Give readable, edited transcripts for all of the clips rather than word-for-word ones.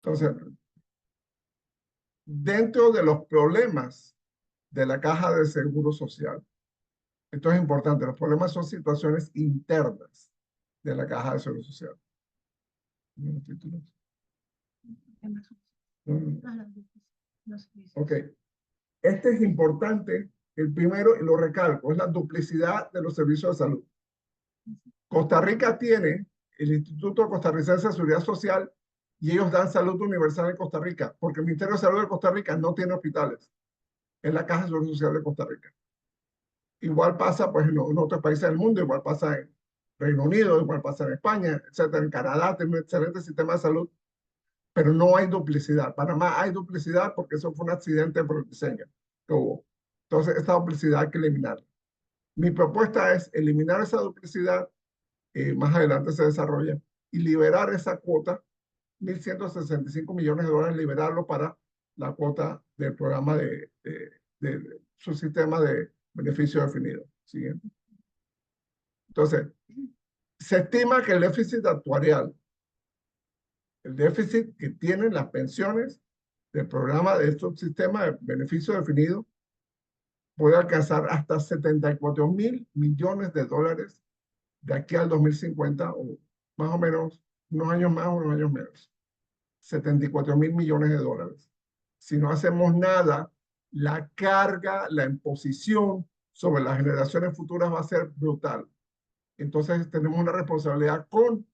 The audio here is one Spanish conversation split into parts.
Entonces, dentro de los problemas de la Caja de Seguro Social, esto es importante, los problemas son situaciones internas de la Caja de Seguro Social. Ok. Este es importante, el primero, y lo recalco, es la duplicidad de los servicios de salud. Costa Rica tiene el Instituto Costarricense de Seguridad Social y ellos dan salud universal en Costa Rica, porque el Ministerio de Salud de Costa Rica no tiene hospitales. Es la Caja de Seguro Social de Costa Rica. Igual pasa pues, en otros países del mundo, igual pasa en Reino Unido, igual pasa en España, etcétera. En Canadá tiene un excelente sistema de salud, pero no hay duplicidad. Panamá hay duplicidad porque eso fue un accidente por el diseño que hubo. Entonces, esta duplicidad hay que eliminarla. Mi propuesta es eliminar esa duplicidad, más adelante se desarrolla, y liberar esa cuota, 1.165 millones de dólares, liberarlo para la cuota del programa de su sistema de beneficio definido. Siguiente. Entonces, se estima que el déficit actuarial, el déficit que tienen las pensiones del programa de estos sistemas de beneficio definido, puede alcanzar hasta 74.000 millones de dólares de aquí al 2050, o más o menos unos años más, unos años menos. 74.000 millones de dólares. Si no hacemos nada, la carga, la imposición sobre las generaciones futuras va a ser brutal. Entonces tenemos una responsabilidad con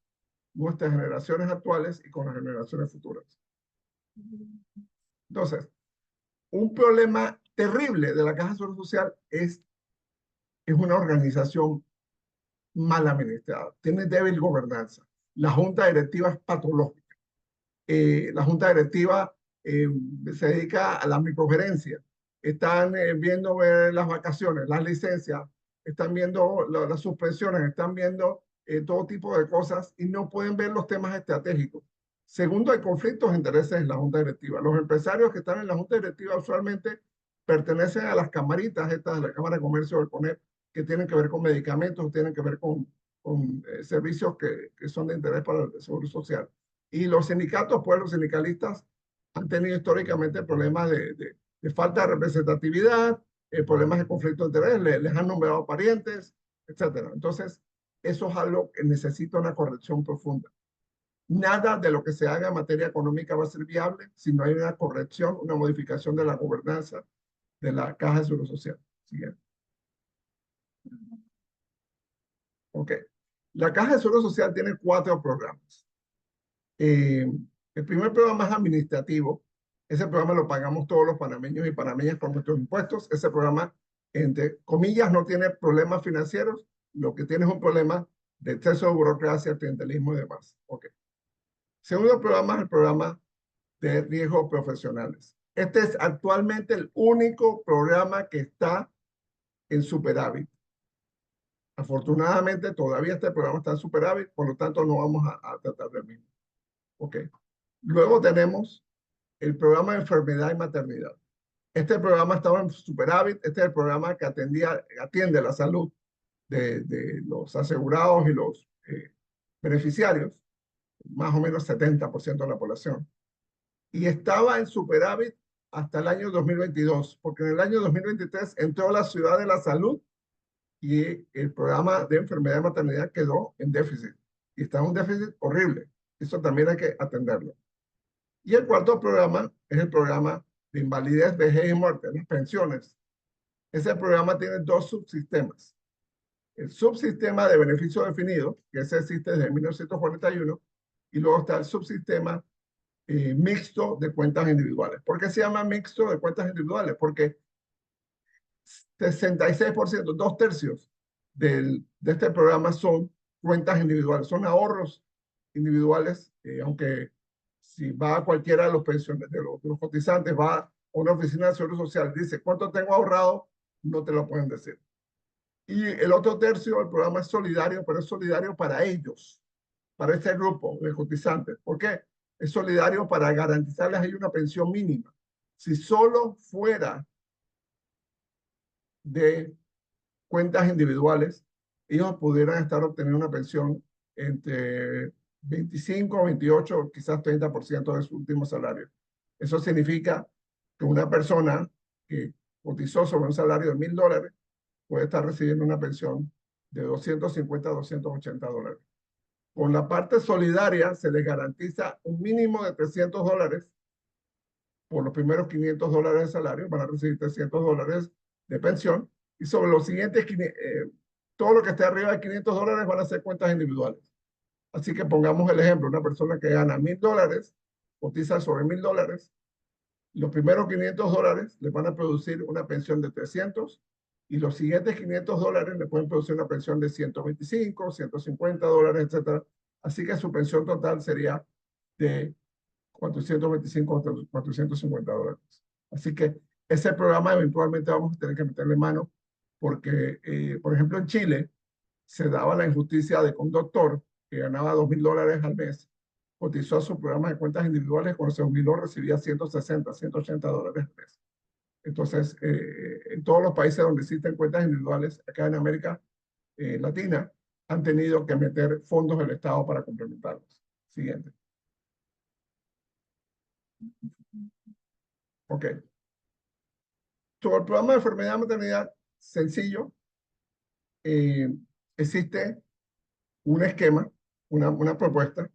nuestras generaciones actuales y con las generaciones futuras. Entonces, un problema terrible de la Caja de Seguro Social es una organización mal administrada, tiene débil gobernanza. La junta directiva es patológica. La junta directiva se dedica a la microgerencia. Están viendo las vacaciones, las licencias, están viendo las suspensiones, están viendo todo tipo de cosas y no pueden ver los temas estratégicos. Segundo, hay conflictos de intereses en la junta directiva. Los empresarios que están en la junta directiva usualmente pertenecen a las camaritas estas de la Cámara de Comercio del CONEP, que tienen que ver con medicamentos, tienen que ver con servicios que son de interés para el Seguro Social. Y los sindicatos, pues los sindicalistas han tenido históricamente problemas de falta de representatividad, problemas de conflicto de interés, les han nombrado parientes, etc. Entonces, eso es algo que necesita una corrección profunda. Nada de lo que se haga en materia económica va a ser viable si no hay una corrección, una modificación de la gobernanza de la Caja de Seguro Social. Siguiente. Ok. La Caja de Seguro Social tiene 4 programas. El primer programa es administrativo. Ese programa lo pagamos todos los panameños y panameñas con nuestros impuestos. Ese programa, entre comillas, no tiene problemas financieros. Lo que tiene es un problema de exceso de burocracia, clientelismo y demás. Okay. Segundo programa es el programa de riesgos profesionales. Este es actualmente el único programa que está en superávit. Afortunadamente, todavía este programa está en superávit, por lo tanto, no vamos a tratar del mismo. Ok. Luego tenemos el programa de enfermedad y maternidad. Este programa estaba en superávit. Este es el programa que atiende la salud de los asegurados y los beneficiarios, más o menos 70% de la población. Y estaba en superávit hasta el año 2022, porque en el año 2023 entró la ciudad de la salud y el programa de enfermedad y maternidad quedó en déficit. Y está en un déficit horrible. Eso también hay que atenderlo. Y el cuarto programa es el programa de invalidez, vejez y muerte, las pensiones. Ese programa tiene 2 subsistemas. El subsistema de beneficio definido, que ese existe desde 1941, y luego está el subsistema mixto de cuentas individuales. ¿Por qué se llama mixto de cuentas individuales? Porque 66%, 2/3 de este programa son cuentas individuales, son ahorros individuales, aunque si va a cualquiera de los pensiones, de los cotizantes, va a una oficina de Seguro Social, dice, ¿cuánto tengo ahorrado? No te lo pueden decir. Y el otro tercio del programa es solidario, pero es solidario para ellos, para este grupo de cotizantes. ¿Por qué? Es solidario para garantizarles ahí una pensión mínima. Si solo fuera de cuentas individuales, ellos pudieran estar obteniendo una pensión entre 25, 28, quizás 30% de su último salario. Eso significa que una persona que cotizó sobre un salario de $1,000 puede estar recibiendo una pensión de 250 a $280. Con la parte solidaria se les garantiza un mínimo de $300 por los primeros $500 de salario, van a recibir $300 de pensión, y sobre los siguientes, todo lo que esté arriba de $500 van a ser cuentas individuales. Así que pongamos el ejemplo, una persona que gana $1,000, cotiza sobre $1,000, los primeros $500 le van a producir una pensión de 300 y los siguientes $500 le pueden producir una pensión de 125, $150, etc. Así que su pensión total sería de 425 hasta $450. Así que ese programa eventualmente vamos a tener que meterle mano porque, por ejemplo, en Chile se daba la injusticia de que un doctor que ganaba $2,000 al mes cotizó a su programa de cuentas individuales, cuando se jubiló recibía 160, $180 al mes. Entonces, en todos los países donde existen cuentas individuales, acá en América Latina, han tenido que meter fondos del Estado para complementarlos. Siguiente. Ok. Sobre el programa de enfermedad y maternidad, sencillo, existe un esquema, una propuesta,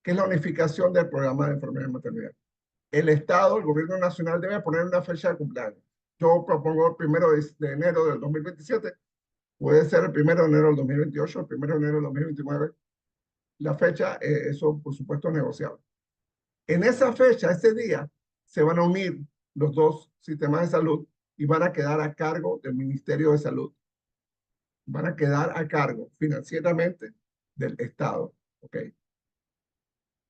que es la unificación del programa de enfermedad y maternidad. El Estado, el gobierno nacional, debe poner una fecha de cumpleaños. Yo propongo el 1 de enero del 2027, puede ser el 1 de enero del 2028, el 1 de enero del 2029. La fecha, eso por supuesto es negociable. En esa fecha, ese día, se van a unir los dos sistemas de salud y van a quedar a cargo del Ministerio de Salud. Van a quedar a cargo financieramente del Estado. ¿Ok?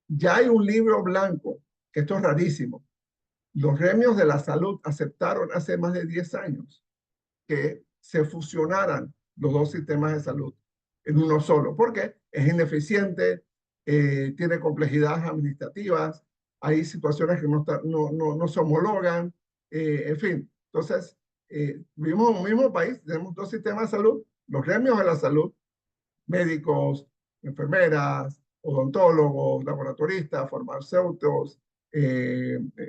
Ya hay un libro blanco, que esto es rarísimo. Los gremios de la salud aceptaron hace más de 10 años que se fusionaran los dos sistemas de salud en uno solo, porque es ineficiente, tiene complejidades administrativas, hay situaciones que no se homologan, en fin. Entonces, vivimos en un mismo país, tenemos dos sistemas de salud, los gremios de la salud, médicos, enfermeras, odontólogos, laboratoristas, farmacéuticos,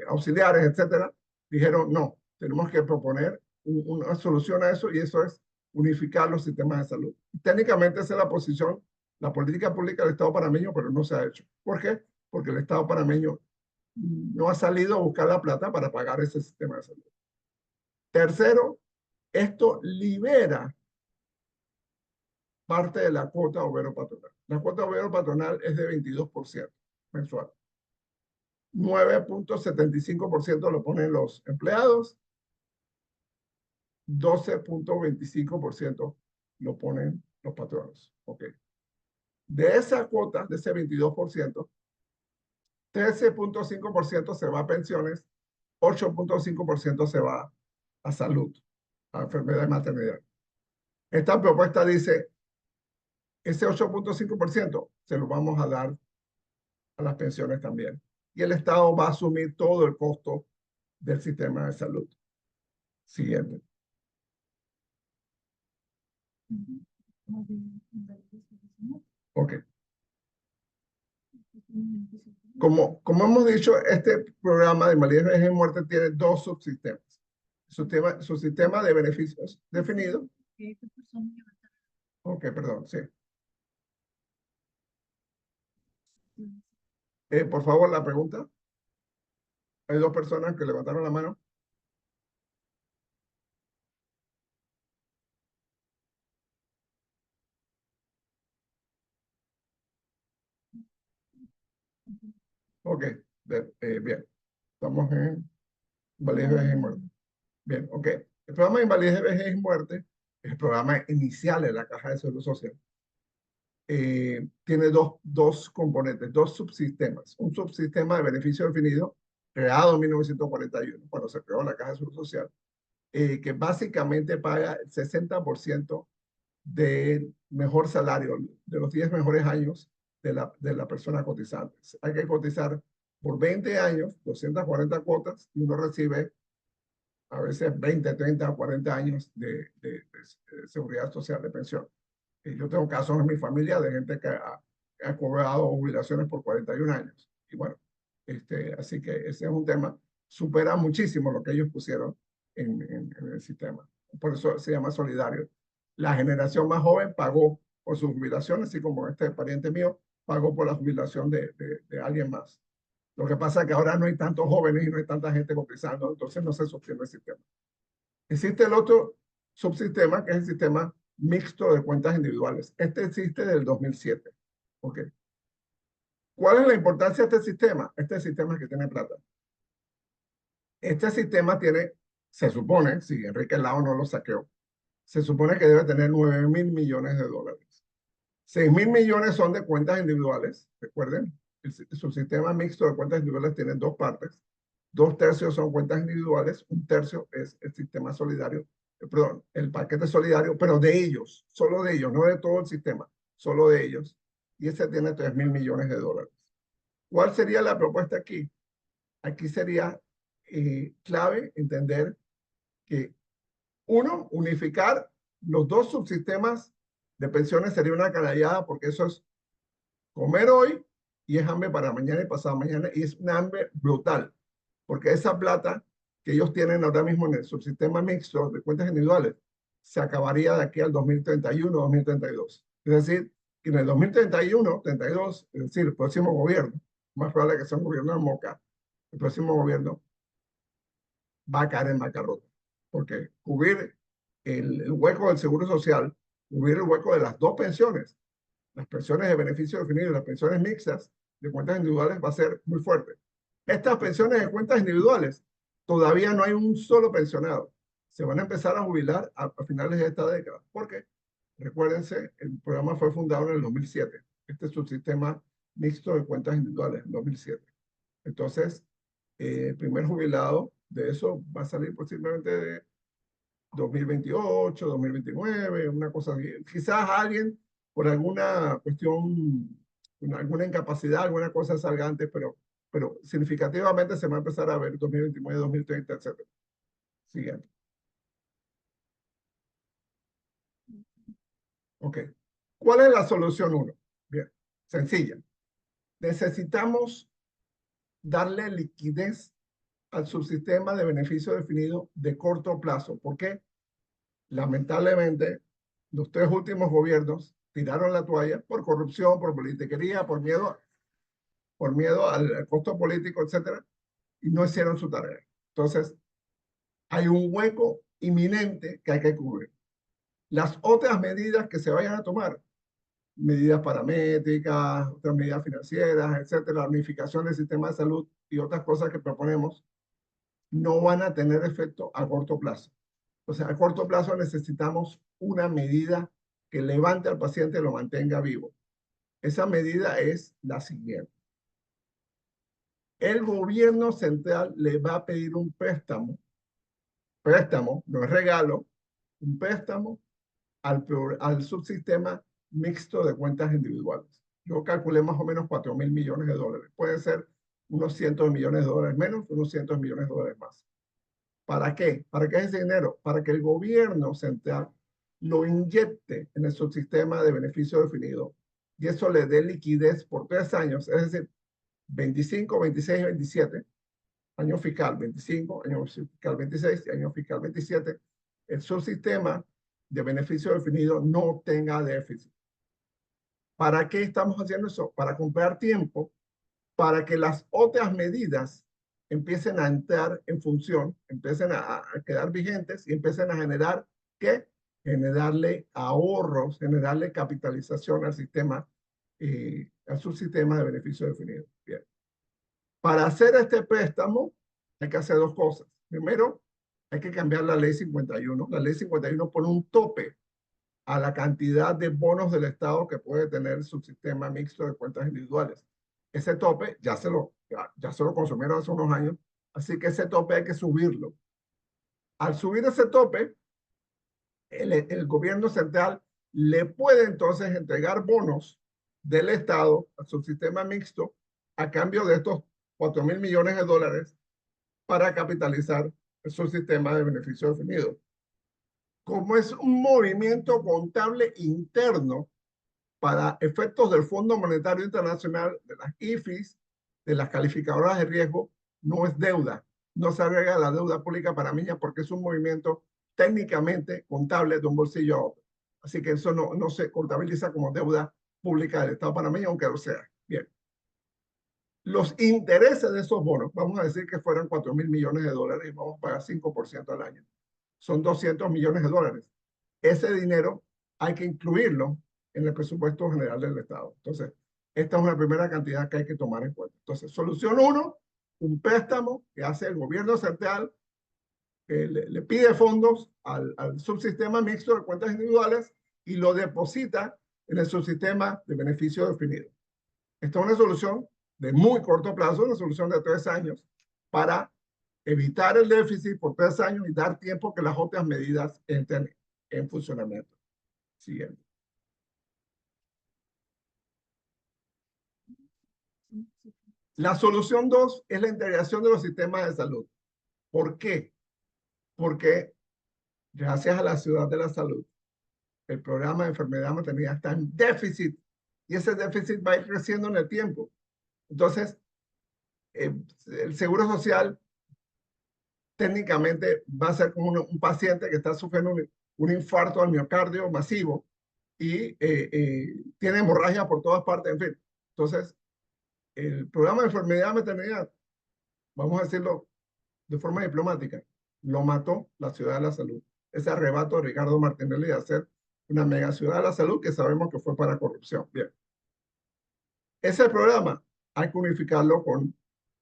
auxiliares, etcétera, dijeron, no, tenemos que proponer una solución a eso y eso es unificar los sistemas de salud. Técnicamente esa es la posición, la política pública del Estado panameño, pero no se ha hecho. ¿Por qué? Porque el Estado panameño no ha salido a buscar la plata para pagar ese sistema de salud. Tercero, esto libera parte de la cuota obrero patronal. La cuota obrero patronal es de 22% mensual. 9.75% lo ponen los empleados, 12.25% lo ponen los patronos. Ok. De esa cuota, de ese 22%, 13.5% se va a pensiones, 8.5% se va a salud, a enfermedad y maternidad. Esta propuesta dice, ese 8.5% se lo vamos a dar a las pensiones también. Y el Estado va a asumir todo el costo del sistema de salud. Siguiente. Ok. Como hemos dicho, este programa de invalidez, vejez y muerte tiene dos subsistemas. Su sistema de beneficios definido. Ok, perdón, sí. Por favor, la pregunta. Hay dos personas que levantaron la mano. Ok, bien. Estamos en invalidez, vejez y muerte. Bien, ok. El programa de invalidez, vejez y muerte es el programa inicial de la Caja de Seguro Social. Tiene dos componentes, dos subsistemas. Un subsistema de beneficio definido, creado en 1941, cuando se creó la Caja de Seguro Social, que básicamente paga el 60% del mejor salario, de los 10 mejores años de la persona cotizante. Hay que cotizar por 20 años, 240 cuotas, y uno recibe a veces 20, 30, 40 años de seguridad social, de pensión. Yo tengo casos en mi familia de gente que ha cobrado jubilaciones por 41 años. Y bueno, así que ese es un tema, supera muchísimo lo que ellos pusieron en el sistema. Por eso se llama solidario. La generación más joven pagó por su jubilación, así como este pariente mío pagó por la jubilación de alguien más. Lo que pasa es que ahora no hay tantos jóvenes y no hay tanta gente cotizando, entonces no se sostiene el sistema. Existe el otro subsistema, que es el sistema mixto de cuentas individuales. Este existe desde el 2007. ¿Ok? ¿Cuál es la importancia de este sistema? Este sistema es que tiene plata. Este sistema tiene, se supone, si Enrique Lao no lo saqueó, se supone que debe tener 9.000 millones de dólares. 6.000 millones son de cuentas individuales, recuerden, el subsistema mixto de cuentas individuales tiene dos partes. 2/3 son cuentas individuales, 1/3 es el sistema solidario, perdón, el paquete solidario, pero de ellos, solo de ellos, no de todo el sistema, solo de ellos. Y ese tiene 3.000 millones de dólares. ¿Cuál sería la propuesta aquí? Aquí sería clave entender que, uno, unificar los dos subsistemas de pensiones sería una canallada porque eso es comer hoy y es hambre para mañana y pasado mañana y es un hambre brutal porque esa plata que ellos tienen ahora mismo en el subsistema mixto de cuentas individuales se acabaría de aquí al 2031, 2032. Es decir, que en el 2031, 32, es decir, el próximo gobierno, más probable que sea un gobierno de Moca, el próximo gobierno va a caer en bancarrota, porque cubrir el hueco del seguro social, cubrir el hueco de las dos pensiones, las pensiones de beneficio definido y las pensiones mixtas de cuentas individuales va a ser muy fuerte. Estas pensiones de cuentas individuales, todavía no hay un solo pensionado. Se van a empezar a jubilar a finales de esta década. Porque, recuérdense, el programa fue fundado en el 2007. Este es un sistema mixto de cuentas individuales, en 2007. Entonces, el primer jubilado de eso va a salir posiblemente de 2028, 2029, una cosa así. Quizás alguien por alguna cuestión, alguna incapacidad, alguna cosa salga antes, pero significativamente se va a empezar a ver 2029, 2030, etc. Siguiente. Ok. ¿Cuál es la solución 1? Bien, sencilla. Necesitamos darle liquidez al subsistema de beneficio definido de corto plazo. ¿Por qué? Lamentablemente, los 3 últimos gobiernos tiraron la toalla por corrupción, por politiquería, por miedo al costo político, etcétera, y no hicieron su tarea. Entonces, hay un hueco inminente que hay que cubrir. Las otras medidas que se vayan a tomar, medidas paramétricas, otras medidas financieras, etcétera, la unificación del sistema de salud y otras cosas que proponemos, no van a tener efecto a corto plazo. O sea, a corto plazo necesitamos una medida que levante al paciente y lo mantenga vivo. Esa medida es la siguiente. El gobierno central le va a pedir un préstamo, no es regalo, un préstamo al subsistema mixto de cuentas individuales. Yo calculé más o menos 4.000 millones de dólares. Puede ser unos cientos de millones de dólares menos, unos cientos de millones de dólares más. ¿Para qué? ¿Para qué es ese dinero? Para que el gobierno central lo inyecte en el subsistema de beneficio definido y eso le dé liquidez por 3 años, es decir, 25, 26 y 27, año fiscal 25, año fiscal 26 y año fiscal 27, el subsistema de beneficio definido no tenga déficit. ¿Para qué estamos haciendo eso? Para comprar tiempo, para que las otras medidas empiecen a entrar en función, empiecen a quedar vigentes y empiecen a generar, ¿qué? Generarle ahorros, generarle capitalización al sistema, al subsistema de beneficio definido. Bien. Para hacer este préstamo hay que hacer 2 cosas. Primero, hay que cambiar la ley 51. La ley 51 pone un tope a la cantidad de bonos del Estado que puede tener el subsistema mixto de cuentas individuales. Ese tope ya se lo consumieron hace unos años, así que ese tope hay que subirlo. Al subir ese tope, el gobierno central le puede entonces entregar bonos del Estado al subsistema mixto a cambio de estos 4.000 millones de dólares para capitalizar el subsistema de beneficio definido. Como es un movimiento contable interno, para efectos del Fondo Monetario Internacional, de las IFIs, de las calificadoras de riesgo, no es deuda. No se agrega la deuda pública panameña porque es un movimiento técnicamente contable de un bolsillo a otro. Así que eso no se contabiliza como deuda pública del Estado panameño, aunque lo sea. Bien. Los intereses de esos bonos, vamos a decir que fueran 4.000 millones de dólares y vamos a pagar 5% al año. Son 200 millones de dólares. Ese dinero hay que incluirlo en el presupuesto general del Estado. Entonces, esta es una primera cantidad que hay que tomar en cuenta. Entonces, solución 1, un préstamo que hace el gobierno central, que le pide fondos al subsistema mixto de cuentas individuales y lo deposita en el subsistema de beneficio definido. Esta es una solución de muy corto plazo, una solución de 3 años, para evitar el déficit por 3 años y dar tiempo que las otras medidas entren en funcionamiento. Siguiente. La solución 2 es la integración de los sistemas de salud. ¿Por qué? Porque gracias a la Ciudad de la Salud, el programa de enfermedad maternidad está en déficit y ese déficit va a ir creciendo en el tiempo. Entonces, el Seguro Social técnicamente va a ser como un paciente que está sufriendo un infarto al miocardio masivo y tiene hemorragia por todas partes, en fin. Entonces, el programa de enfermedad maternidad, vamos a decirlo de forma diplomática, lo mató la Ciudad de la Salud. Ese arrebato de Ricardo Martinelli de hacer una mega ciudad de la salud que sabemos que fue para corrupción. Bien. Ese programa hay que unificarlo con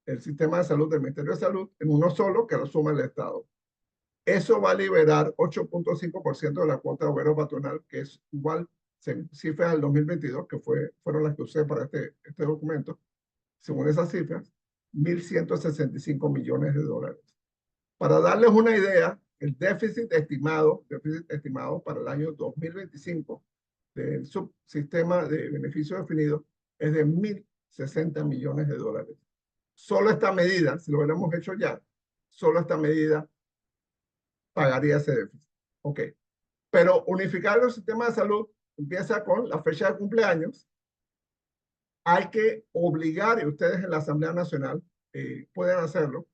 el sistema de salud del Ministerio de Salud en uno solo que lo suma el Estado. Eso va a liberar 8.5% de la cuota de obrero patronal, que es igual, cifras del 2022, que fueron las que usé para este documento. Según esas cifras, 1.165 millones de dólares. Para darles una idea, el déficit estimado para el año 2025 del subsistema de beneficio definido es de 1.060 millones de dólares. Solo esta medida, si lo hubiéramos hecho ya, solo esta medida pagaría ese déficit. Ok. Pero unificar los sistemas de salud empieza con la fecha de cumpleaños. Hay que obligar, y ustedes en la Asamblea Nacional pueden hacerlo,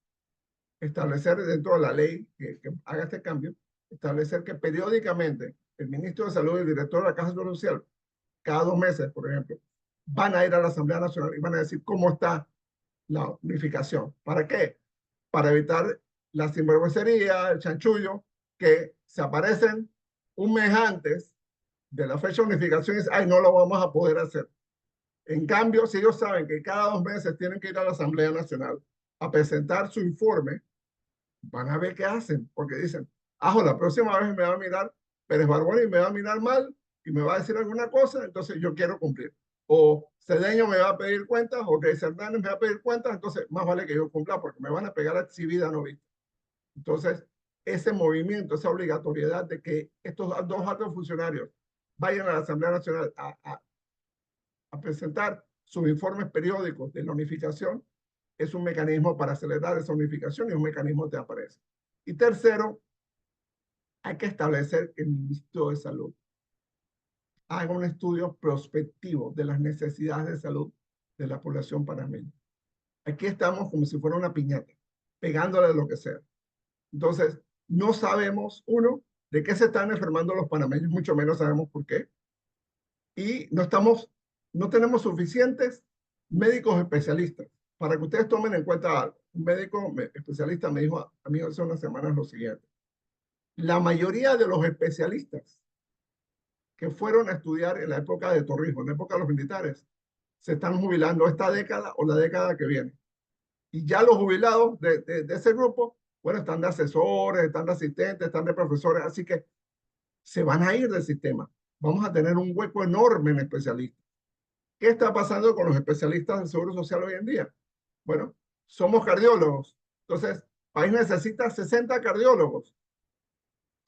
establecer dentro de la ley que haga este cambio, establecer que periódicamente el ministro de Salud y el director de la Caja de Seguro Social, cada 2 meses, por ejemplo, van a ir a la Asamblea Nacional y van a decir cómo está la unificación. ¿Para qué? Para evitar la sinvergüencería, el chanchullo, que se aparecen un mes antes de la fecha de unificación y dicen, ay, no lo vamos a poder hacer. En cambio, si ellos saben que cada 2 meses tienen que ir a la Asamblea Nacional a presentar su informe, van a ver qué hacen, porque dicen, la próxima vez me va a mirar Pérez Barbón y me va a mirar mal y me va a decir alguna cosa, entonces yo quiero cumplir. O Cedeño me va a pedir cuentas, o Grace Hernández me va a pedir cuentas, entonces más vale que yo cumpla porque me van a pegar exhibida no vista. Entonces, ese movimiento, esa obligatoriedad de que estos 2 altos funcionarios vayan a la Asamblea Nacional a presentar sus informes periódicos de la unificación, es un mecanismo para acelerar esa unificación y un mecanismo que aparece. Y tercero, hay que establecer que el Ministerio de Salud haga un estudio prospectivo de las necesidades de salud de la población panameña. Aquí estamos como si fuera una piñata, pegándole lo que sea. Entonces, no sabemos, uno, de qué se están enfermando los panameños, mucho menos sabemos por qué. Y no tenemos suficientes médicos especialistas. Para que ustedes tomen en cuenta algo, un médico especialista me dijo a mí hace unas semanas lo siguiente. La mayoría de los especialistas que fueron a estudiar en la época de Torrijos, en la época de los militares, se están jubilando esta década o la década que viene. Y ya los jubilados de ese grupo, bueno, están de asesores, están de asistentes, están de profesores, así que se van a ir del sistema. Vamos a tener un hueco enorme en especialistas. ¿Qué está pasando con los especialistas del Seguro Social hoy en día? Bueno, somos cardiólogos. Entonces, el país necesita 60 cardiólogos.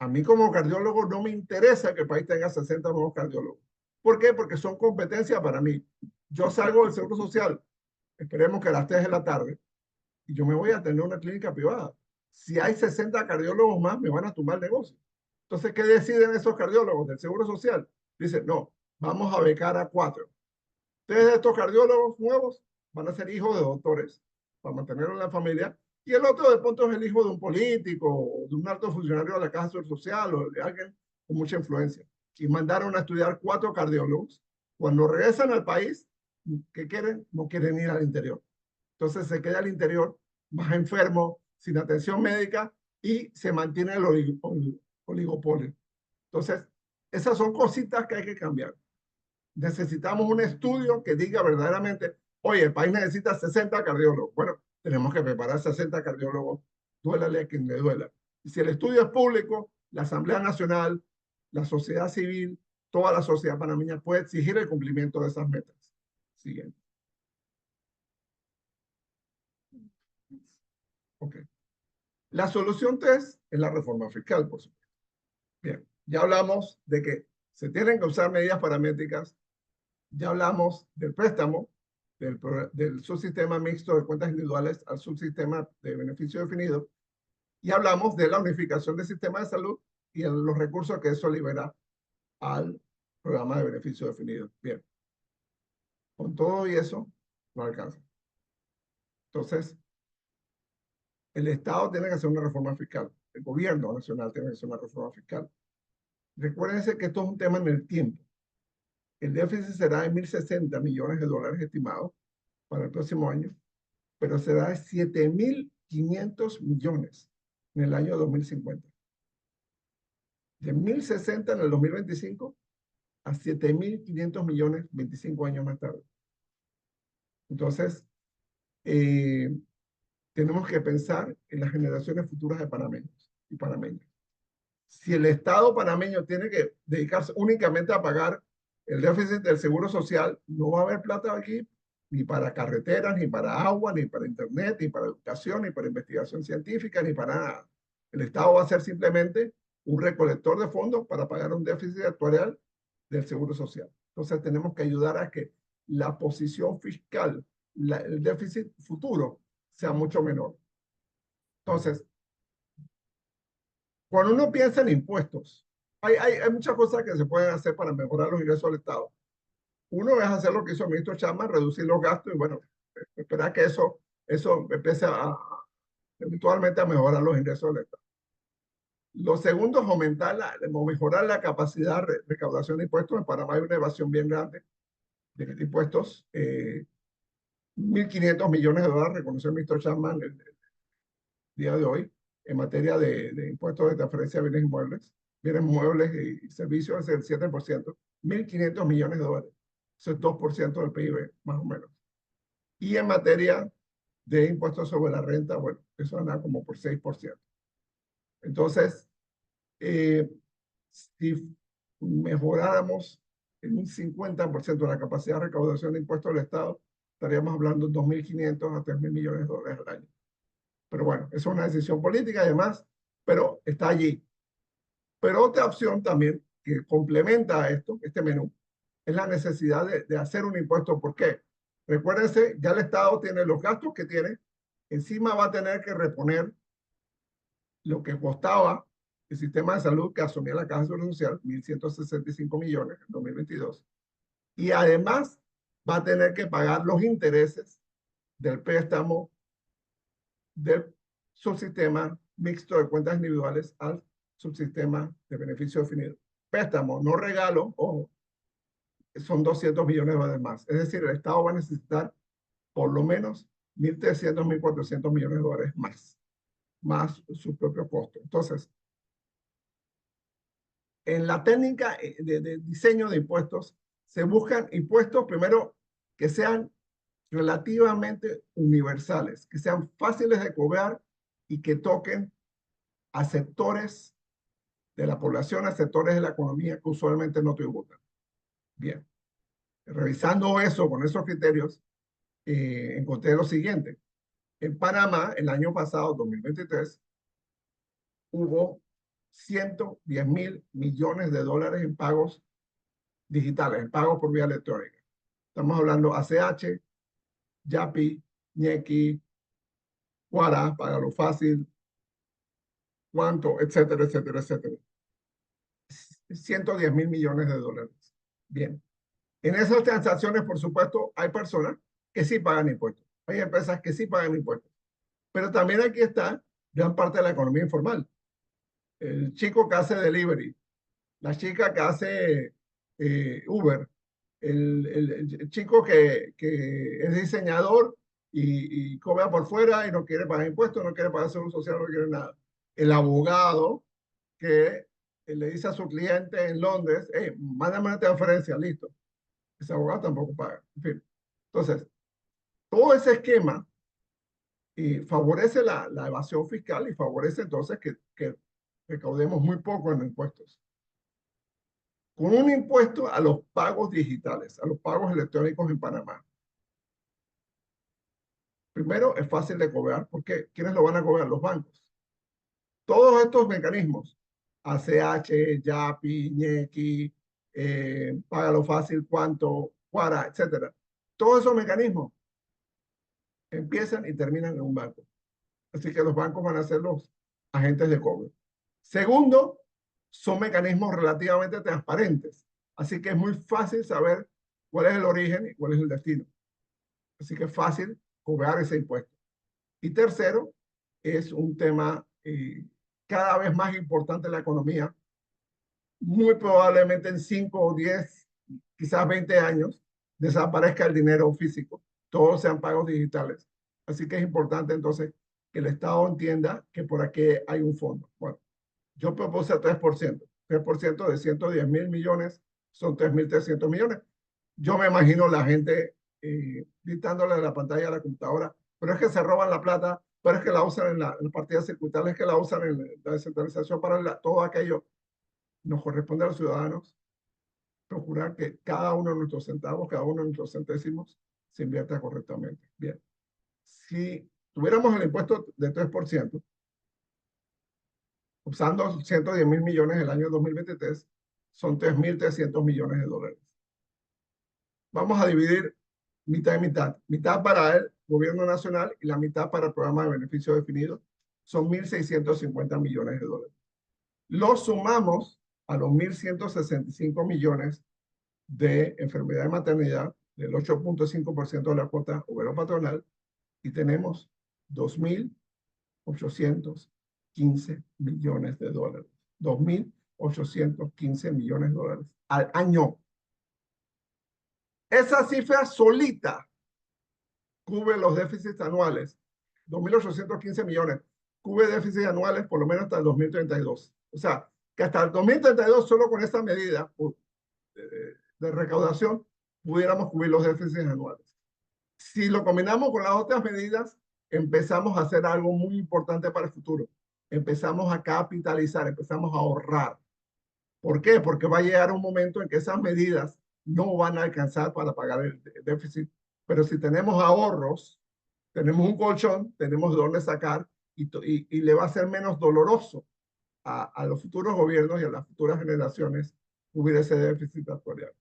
A mí como cardiólogo no me interesa que el país tenga 60 nuevos cardiólogos. ¿Por qué? Porque son competencias para mí. Yo salgo del Seguro Social, esperemos que a las 3 de la tarde, y yo me voy a tener una clínica privada. Si hay 60 cardiólogos más, me van a tumbar el negocio. Entonces, ¿qué deciden esos cardiólogos del Seguro Social? Dicen, no, vamos a becar a 4. Entonces, estos cardiólogos nuevos van a ser hijos de doctores para mantenerlo en la familia. Y el otro de pronto es el hijo de un político o de un alto funcionario de la Caja de Seguro Social o de alguien con mucha influencia. Y mandaron a estudiar 4 cardiólogos. Cuando regresan al país, ¿qué quieren? No quieren ir al interior. Entonces se queda al interior más enfermo, sin atención médica y se mantiene el oligopolio. Entonces, esas son cositas que hay que cambiar. Necesitamos un estudio que diga verdaderamente, oye, el país necesita 60 cardiólogos. Bueno, tenemos que preparar 60 cardiólogos, duélale a quien le duela. Y si el estudio es público, la Asamblea Nacional, la sociedad civil, toda la sociedad panameña puede exigir el cumplimiento de esas metas. Siguiente. Ok. La solución 3 es la reforma fiscal, por supuesto. Bien, ya hablamos de que se tienen que usar medidas paramétricas, ya hablamos del préstamo, del subsistema mixto de cuentas individuales al subsistema de beneficio definido, y hablamos de la unificación del sistema de salud y los recursos que eso libera al programa de beneficio definido. Bien, con todo y eso no alcanza. Entonces, el Estado tiene que hacer una reforma fiscal, el gobierno nacional tiene que hacer una reforma fiscal. Recuérdense que esto es un tema en el tiempo. El déficit será de 1.060 millones de dólares estimados para el próximo año, pero será de 7.500 millones en el año 2050. De 1.060 en el 2025 a 7.500 millones 25 años más tarde. Entonces, tenemos que pensar en las generaciones futuras de panameños y panameñas. Si el Estado panameño tiene que dedicarse únicamente a pagar el déficit del seguro social, no va a haber plata aquí ni para carreteras, ni para agua, ni para internet, ni para educación, ni para investigación científica, ni para nada. El Estado va a ser simplemente un recolector de fondos para pagar un déficit actuarial del seguro social. Entonces tenemos que ayudar a que la posición fiscal, el déficit futuro, sea mucho menor. Entonces, cuando uno piensa en impuestos, hay muchas cosas que se pueden hacer para mejorar los ingresos del Estado. Uno es hacer lo que hizo el ministro Chapman, reducir los gastos y bueno, esperar que eso empiece eventualmente a mejorar los ingresos del Estado. Lo segundo es mejorar la capacidad de recaudación de impuestos. En Panamá hay una evasión bien grande de impuestos. 1.500 millones de dólares reconoció el ministro Chapman el día de hoy en materia de impuestos de transferencia de bienes muebles y servicios es el 7%, 1.500 millones de dólares. Eso es 2% del PIB, más o menos. Y en materia de impuestos sobre la renta, bueno, eso anda como por 6%. Entonces, si mejoráramos en un 50% la capacidad de recaudación de impuestos del Estado, estaríamos hablando de 2.500 a 3.000 millones de dólares al año. Pero bueno, eso es una decisión política además, pero está allí. Pero otra opción también que complementa a esto, este menú, es la necesidad de hacer un impuesto. ¿Por qué? Recuérdense, ya el Estado tiene los gastos que tiene, encima va a tener que reponer lo que costaba el sistema de salud que asumía la Caja de Seguro Social, 1.165 millones en 2022, y además va a tener que pagar los intereses del préstamo del subsistema mixto de cuentas individuales al subsistema de beneficio definido. Préstamo, no regalo, ojo, son 200 millones de más. Es decir, el Estado va a necesitar por lo menos 1.300, 1.400 millones de dólares más su propio costo. Entonces, en la técnica de diseño de impuestos, se buscan impuestos primero que sean relativamente universales, que sean fáciles de cobrar y que toquen a sectores de la población, a sectores de la economía que usualmente no tributan. Bien, revisando eso con esos criterios, encontré lo siguiente. En Panamá, el año pasado, 2023, hubo 110.000 millones de dólares en pagos digitales, en pagos por vía electrónica. Estamos hablando ACH, Yapi, Ñequi, Cuara, Págalo Fácil, Cuánto, etcétera, etcétera, etcétera. 110.000 millones de dólares. Bien. En esas transacciones, por supuesto, hay personas que sí pagan impuestos. Hay empresas que sí pagan impuestos. Pero también aquí está gran parte de la economía informal. El chico que hace delivery, la chica que hace Uber, el chico que es diseñador y cobra por fuera y no quiere pagar impuestos, no quiere pagar seguro social, no quiere nada. El abogado que le dice a su cliente en Londres, hey, mándame una transferencia, listo. Ese abogado tampoco paga. En fin. Entonces, todo ese esquema favorece la evasión fiscal y favorece entonces que recaudemos muy poco en impuestos. Con un impuesto a los pagos digitales, a los pagos electrónicos en Panamá. Primero, es fácil de cobrar, porque ¿quiénes lo van a cobrar? Los bancos. Todos estos mecanismos, ACH, YAPI, ñequi, Págalo Fácil, Cuánto, Cuara, etcétera. Todos esos mecanismos empiezan y terminan en un banco. Así que los bancos van a ser los agentes de cobro. Segundo, son mecanismos relativamente transparentes. Así que es muy fácil saber cuál es el origen y cuál es el destino. Así que es fácil cobrar ese impuesto. Y tercero, es un tema cada vez más importante en la economía. Muy probablemente en 5 o 10, quizás 20 años, desaparezca el dinero físico. Todos sean pagos digitales. Así que es importante entonces que el Estado entienda que por aquí hay un fondo. Bueno, yo propuse 3%. 3% de 110 mil millones son 3.300 millones. Yo me imagino la gente gritándole de la pantalla a la computadora, pero es que se roban la plata, pero es que la usan en las partidas circuitales, es que la usan en la descentralización para todo aquello. Nos corresponde a los ciudadanos procurar que cada uno de nuestros centavos, cada uno de nuestros centésimos se invierta correctamente. Bien, si tuviéramos el impuesto de 3%, usando 110 mil millones el año 2023, son 3.300 millones de dólares. Vamos a dividir mitad y mitad. Mitad para el gobierno nacional y la mitad para el programa de beneficio definido. Son 1.650 millones de dólares. Los sumamos a los 1.165 millones de enfermedad y maternidad, del 8.5% de la cuota obrero patronal, y tenemos 2.815 millones de dólares. 2.815 millones de dólares al año. Esa cifra solita cubre los déficits anuales. 2.815 millones. Cubre déficits anuales por lo menos hasta el 2032. O sea, que hasta el 2032 solo con esta medida de recaudación pudiéramos cubrir los déficits anuales. Si lo combinamos con las otras medidas, empezamos a hacer algo muy importante para el futuro. Empezamos a capitalizar, empezamos a ahorrar. ¿Por qué? Porque va a llegar un momento en que esas medidas no van a alcanzar para pagar el déficit. Pero si tenemos ahorros, tenemos un colchón, tenemos de dónde sacar y le va a ser menos doloroso a los futuros gobiernos y a las futuras generaciones cubrir ese déficit actuarial.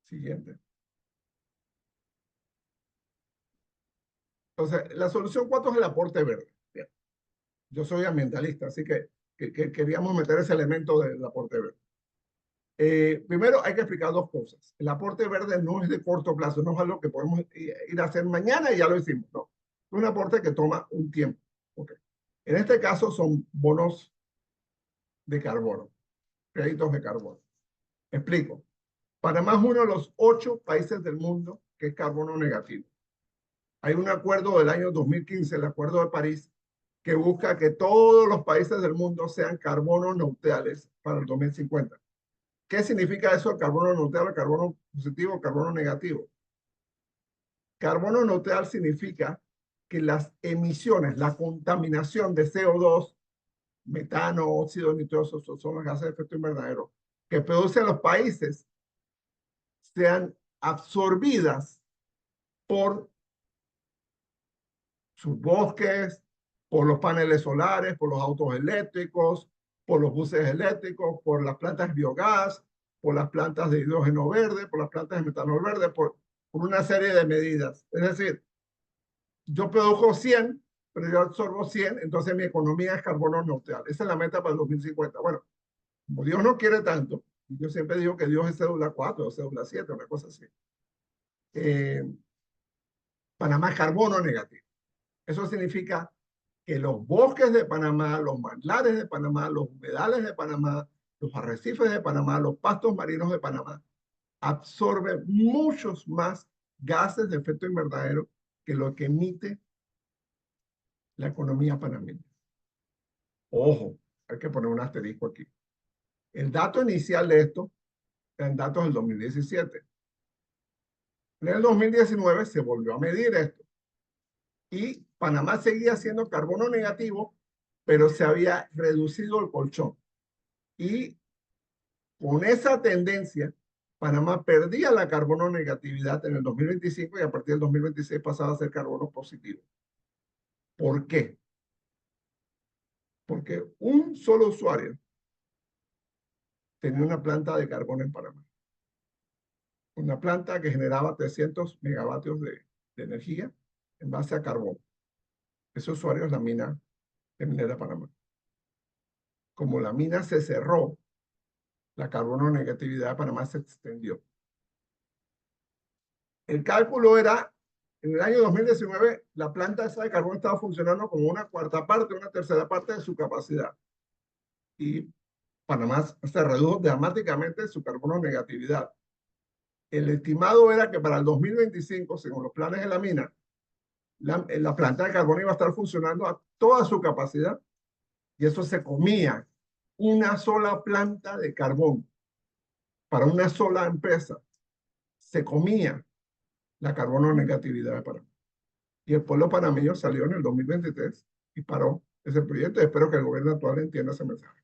Siguiente. Entonces, la solución 4 es el aporte verde. Bien. Yo soy ambientalista, así que queríamos meter ese elemento del aporte verde. Primero hay que explicar dos cosas. El aporte verde no es de corto plazo, no es algo que podemos ir a hacer mañana y ya lo hicimos, no. Es un aporte que toma un tiempo. Okay. En este caso son bonos de carbono, créditos de carbono. Explico. Panamá es uno de los 8 países del mundo que es carbono negativo. Hay un acuerdo del año 2015, el Acuerdo de París, que busca que todos los países del mundo sean carbono neutrales para el 2050. ¿Qué significa eso? Carbono neutral, carbono positivo, carbono negativo. Carbono neutral significa que las emisiones, la contaminación de CO2, metano, óxido nitroso, son los gases de efecto invernadero, que producen los países, sean absorbidas por sus bosques, por los paneles solares, por los autos eléctricos, por los buses eléctricos, por las plantas de biogás, por las plantas de hidrógeno verde, por las plantas de metanol verde, por una serie de medidas. Es decir, yo produjo 100, pero yo absorbo 100, entonces mi economía es carbono neutral. Esa es la meta para el 2050. Bueno, como Dios no quiere tanto, Yo siempre digo que Dios es cédula 4 o cédula 7, una cosa así. Eh, Panamá es carbono negativo. Eso significa que los bosques de Panamá, los manglares de Panamá, los humedales de Panamá, los arrecifes de Panamá, los pastos marinos de Panamá, absorben muchos más gases de efecto invernadero que lo que emite la economía panameña. Ojo, hay que poner un asterisco aquí. El dato inicial de esto eran datos del 2017. En el 2019 se volvió a medir esto y Panamá seguía siendo carbono negativo, pero se había reducido el colchón. Y con esa tendencia, Panamá perdía la carbono negatividad en el 2025 y a partir del 2026 pasaba a ser carbono positivo. ¿Por qué? Porque un solo usuario tenía una planta de carbono en Panamá. Una planta que generaba 300 megavatios de energía en base a carbón. Ese usuario es la mina de Minera Panamá. Como la mina se cerró, la carbono negatividad de Panamá se extendió. El cálculo era, en el año 2019, la planta esa de carbón estaba funcionando como una cuarta parte, una tercera parte de su capacidad. Y Panamá se redujo dramáticamente su carbono negatividad. El estimado era que para el 2025, según los planes de la mina, la planta de carbón iba a estar funcionando a toda su capacidad y eso se comía una sola planta de carbón para una sola empresa. Se comía la carbono negatividad de Panamá. Y el pueblo panameño salió en el 2023 y paró ese proyecto y espero que el gobierno actual entienda ese mensaje.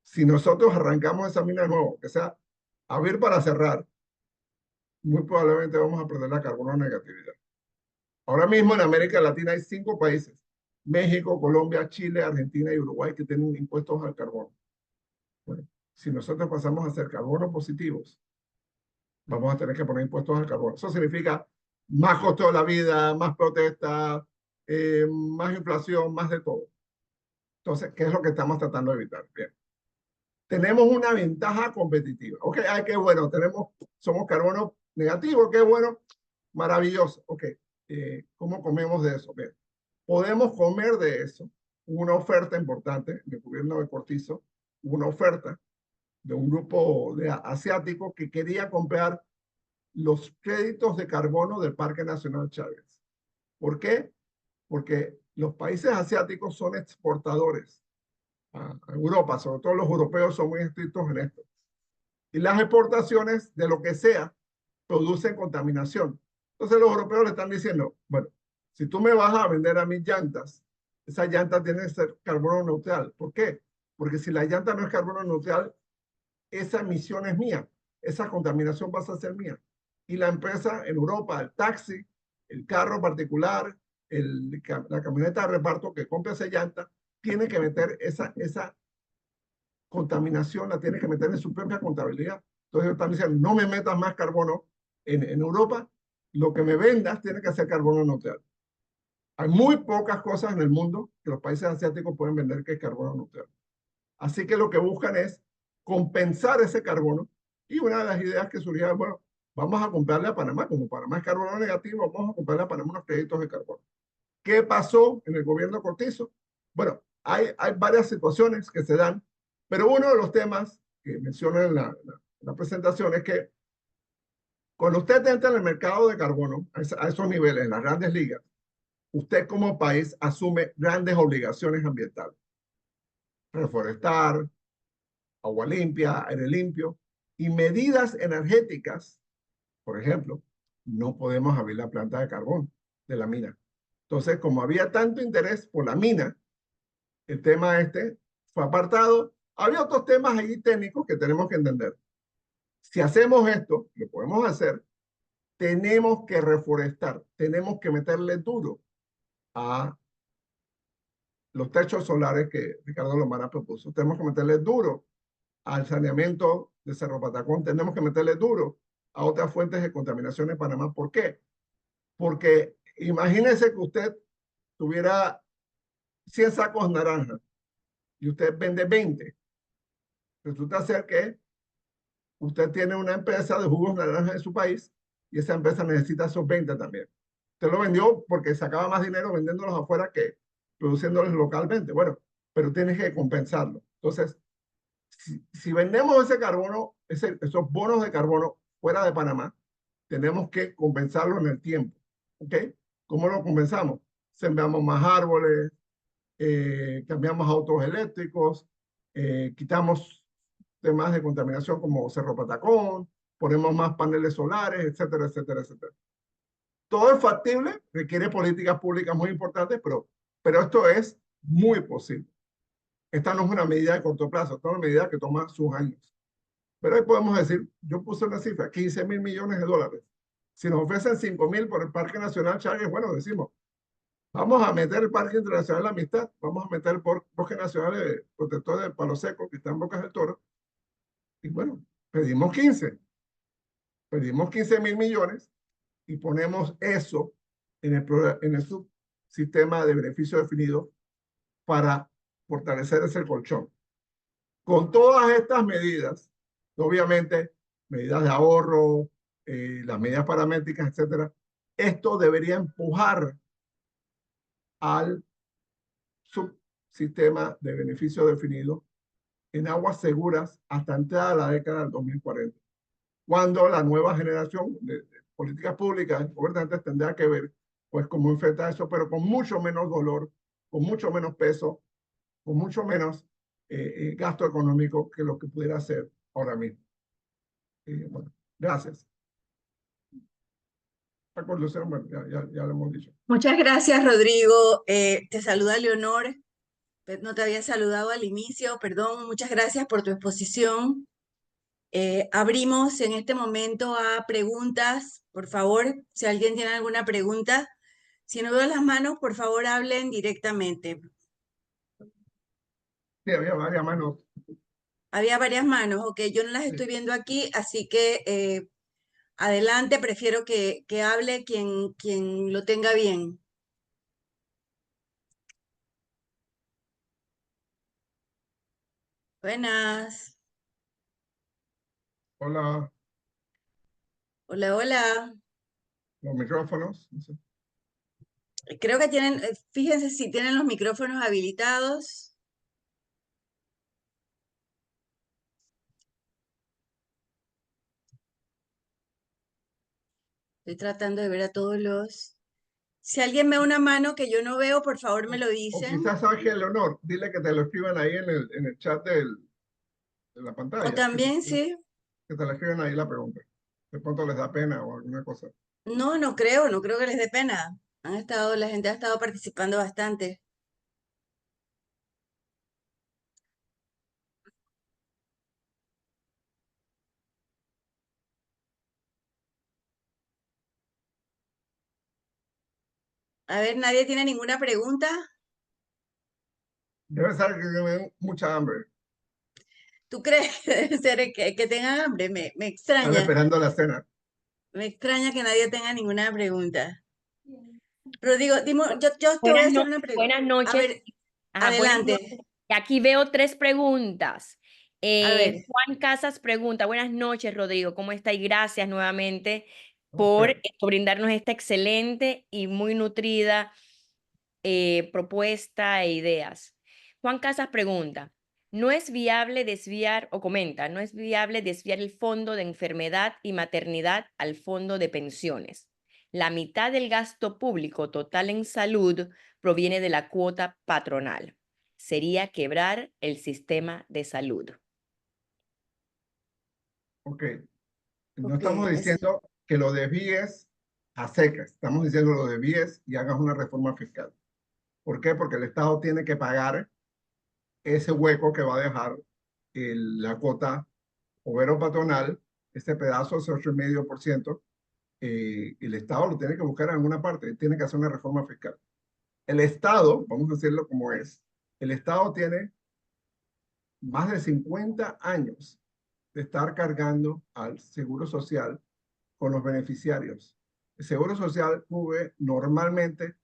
Si nosotros arrancamos esa mina de nuevo, que sea abrir para cerrar, muy probablemente vamos a perder la carbono negatividad. Ahora mismo en América Latina hay 5 países, México, Colombia, Chile, Argentina y Uruguay, que tienen impuestos al carbono. Bueno, si nosotros pasamos a ser carbono positivos, vamos a tener que poner impuestos al carbono. Eso significa más costo de la vida, más protesta, más inflación, más de todo. Entonces, ¿qué es lo que estamos tratando de evitar? Bien. Tenemos una ventaja competitiva. Ok, ay, qué bueno, somos carbono negativo, qué bueno, maravilloso. Ok, ¿cómo comemos de eso? Bien, podemos comer de eso. Una oferta importante del gobierno de Cortizo, una oferta de un grupo de asiáticos que quería comprar los créditos de carbono del Parque Nacional Chávez. ¿Por qué? Porque los países asiáticos son exportadores a Europa, sobre todo los europeos son muy estrictos en esto. Y las exportaciones de lo que sea producen contaminación. Entonces los europeos le están diciendo, bueno, si tú me vas a vender a mis llantas, esa llanta tiene que ser carbono neutral. ¿Por qué? Porque si la llanta no es carbono neutral, esa emisión es mía, esa contaminación pasa a ser mía. Y la empresa en Europa, el taxi, el carro particular, la camioneta de reparto que compra esa llanta, tiene que meter esa contaminación, la tiene que meter en su propia contabilidad. Entonces están diciendo, no me metas más carbono en Europa, lo que me vendas tiene que ser carbono neutral. Hay muy pocas cosas en el mundo que los países asiáticos pueden vender que es carbono neutral. Así que lo que buscan es compensar ese carbono. Y una de las ideas que surgía, bueno, vamos a comprarle a Panamá, como Panamá es carbono negativo, vamos a comprarle a Panamá unos créditos de carbono. ¿Qué pasó en el gobierno Cortizo? Bueno, hay varias situaciones que se dan, pero uno de los temas que menciono en la presentación es que cuando usted entra en el mercado de carbono, a esos niveles, en las grandes ligas, usted como país asume grandes obligaciones ambientales. Reforestar, agua limpia, aire limpio y medidas energéticas. Por ejemplo, no podemos abrir la planta de carbón de la mina. Entonces, como había tanto interés por la mina, el tema este fue apartado. Había otros temas ahí técnicos que tenemos que entender. Si hacemos esto, lo podemos hacer, tenemos que reforestar, tenemos que meterle duro a los techos solares que Ricardo Lomana propuso. Tenemos que meterle duro al saneamiento de Cerro Patacón, tenemos que meterle duro a otras fuentes de contaminación en Panamá. ¿Por qué? Porque imagínese que usted tuviera 100 sacos de naranja y usted vende 20. Resulta ser que Usted tiene una empresa de jugos naranjas en su país y esa empresa necesita esos 20 también. Usted lo vendió porque sacaba más dinero vendiéndolos afuera que produciéndolos localmente. Bueno, pero tienes que compensarlo. Entonces, si vendemos ese carbono, esos bonos de carbono fuera de Panamá, tenemos que compensarlo en el tiempo. ¿Ok? ¿Cómo lo compensamos? Sembramos más árboles, cambiamos autos eléctricos, quitamos temas de contaminación como Cerro Patacón, ponemos más paneles solares, etcétera, etcétera, etcétera. Todo es factible, requiere políticas públicas muy importantes, pero esto es muy posible. Esta no es una medida de corto plazo, esta es una medida que toma sus años. Pero ahí podemos decir, yo puse una cifra, 15.000 millones de dólares. Si nos ofrecen 5.000 por el Parque Nacional Chagres, bueno, decimos, vamos a meter el Parque Internacional de la Amistad, vamos a meter el Bosque Nacional Protector de Palo Seco, que está en Bocas del Toro, y bueno, pedimos 15.000 millones y ponemos eso en el subsistema de beneficio definido para fortalecer ese colchón. Con todas estas medidas, obviamente, medidas de ahorro, las medidas paramétricas, etcétera, esto debería empujar al subsistema de beneficio definido en aguas seguras hasta entrada la década del 2040, cuando la nueva generación de políticas públicas gobernantes tendrá que ver pues cómo enfrentar eso, pero con mucho menos dolor, con mucho menos peso, con mucho menos gasto económico que lo que pudiera hacer ahora mismo. Bueno, gracias. La conclusión, bueno, ya lo hemos dicho. Muchas gracias, Rodrigo. Te saluda Leonor. No te había saludado al inicio, perdón. Muchas gracias por tu exposición. Abrimos en este momento a preguntas. Por favor, si alguien tiene alguna pregunta, si no veo las manos, por favor, hablen directamente. Sí, había varias manos. Había varias manos, ok, yo no las estoy viendo aquí, así que adelante, prefiero que hable quien lo tenga bien. Buenas. Hola, Hola, hola. los micrófonos. No sé. Creo que tienen, fíjense si tienen los micrófonos habilitados. Estoy tratando de ver a todos los... Si alguien ve una mano que yo no veo, por favor me lo O dicen. quizás Ángel Leonor, dile que te lo escriban ahí en el chat de la O pantalla. también, sí. Que te la escriban ahí la pregunta. De pronto les da pena o alguna cosa. No creo que les dé pena. La gente ha estado participando bastante. A ver, ¿nadie tiene ninguna pregunta? Debe ser que tienen mucha hambre. ¿Tú crees que debe ser que tengan hambre? Me Están extraña. esperando la cena. Me extraña que nadie tenga ninguna pregunta. Rodrigo, yo te voy a Buenas hacer noches, una pregunta. buenas A noches. ver, Ajá, buenas noches. adelante. Aquí veo 3 preguntas. A ver. Juan Casas pregunta, buenas noches, Rodrigo, ¿cómo está? Y gracias nuevamente por Okay. brindarnos esta excelente y muy nutrida propuesta e ideas. Juan Casas pregunta, ¿no es viable desviar, o comenta, no es viable desviar el fondo de enfermedad y maternidad al fondo de pensiones? La mitad del gasto público total en salud proviene de la cuota patronal. Sería quebrar el sistema de salud. Ok. No Ok, estamos diciendo que lo desvíes a secas. Estamos diciendo lo desvíes y hagas una reforma fiscal. ¿Por qué? Porque el Estado tiene que pagar ese hueco que va a dejar la cuota obrero patronal, ese pedazo, ese 8,5%. El Estado lo tiene que buscar en alguna parte. Tiene que hacer una reforma fiscal. El Estado, vamos a decirlo como es, el Estado tiene más de 50 años de estar cargando al Seguro Social con los beneficiarios. El Seguro Social cubre normalmente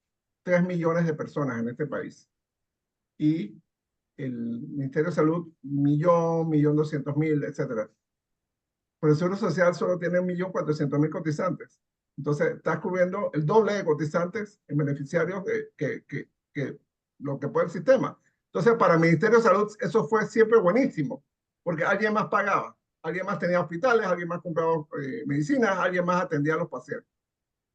3 millones de personas en este país y el Ministerio de Salud, 1.200.000, etcétera. pero el Seguro Social solo tiene 1.400.000 cotizantes. Entonces, estás cubriendo el doble de cotizantes en beneficiarios que lo que puede el sistema. Entonces, para el Ministerio de Salud eso fue siempre buenísimo, porque alguien más pagaba, alguien más tenía hospitales, alguien más compraba medicinas, alguien más atendía a los pacientes.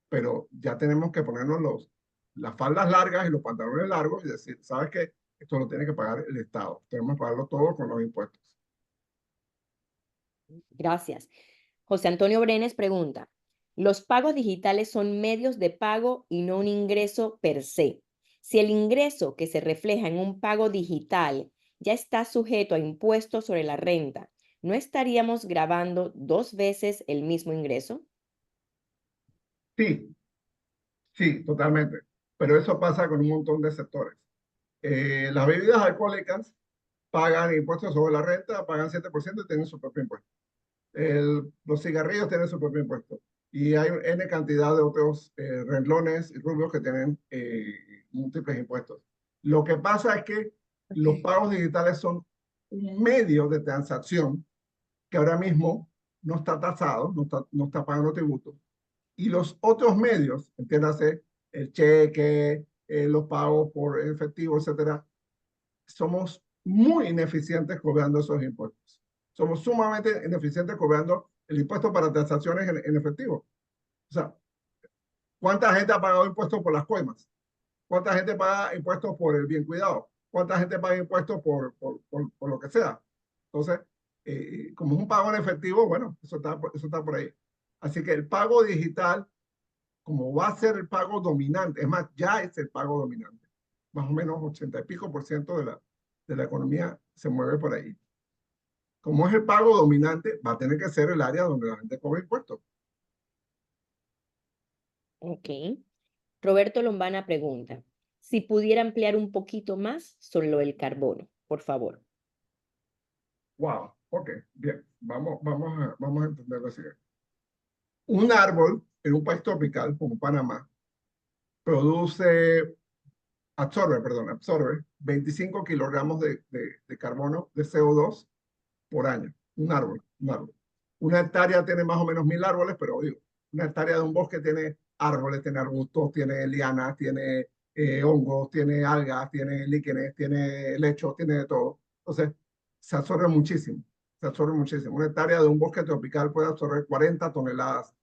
Pero ya tenemos que ponernos las faldas largas y los pantalones largos y decir, ¿sabes qué? Esto lo tiene que pagar el Estado. Tenemos que pagarlo todo con los impuestos. Gracias. José Antonio Brenes pregunta, los pagos digitales son medios de pago y no un ingreso per se. Si el ingreso que se refleja en un pago digital ya está sujeto a impuestos sobre la renta, ¿no estaríamos grabando 2 veces el mismo ingreso? Sí, sí, totalmente. Pero eso pasa con un montón de sectores. Las bebidas alcohólicas pagan impuestos sobre la renta, pagan 7% y tienen su propio impuesto. Los cigarrillos tienen su propio impuesto. Y hay N cantidad de otros renglones y rubros que tienen múltiples impuestos. Lo que pasa es que los pagos digitales son un medio de transacción que ahora mismo no está tasado, no está pagando tributos. Y los otros medios, entiéndase, el cheque, los pagos por efectivo, etcétera, somos muy ineficientes cobrando esos impuestos. Somos sumamente ineficientes cobrando el impuesto para transacciones en efectivo. O sea, ¿cuánta gente ha pagado impuestos por las coimas? ¿Cuánta gente paga impuestos por el bien cuidado? ¿Cuánta gente paga impuestos por lo que sea? Entonces, como es un pago en efectivo, bueno, eso está por ahí. Así que el pago digital, como va a ser el pago dominante, es más, ya es el pago dominante. Más o menos 80 y pico % de la economía se mueve por ahí. Como es el pago dominante, va a tener que ser el área donde la gente cobra impuestos. Ok. Roberto Lombana pregunta, si pudiera ampliar un poquito más sobre lo del carbono, por favor. Wow, ok, bien. Vamos a entender lo siguiente. Un árbol en un país tropical como Panamá absorbe 25 kilogramos de carbono, de CO2 por año. Un árbol. Una hectárea tiene más o menos 1.000 árboles, pero digo, una hectárea de un bosque tiene árboles, tiene arbustos, tiene lianas, tiene hongos, tiene algas, tiene líquenes, tiene lecho, tiene de todo. Entonces, se absorbe muchísimo. Una hectárea de un bosque tropical puede absorber 40 toneladas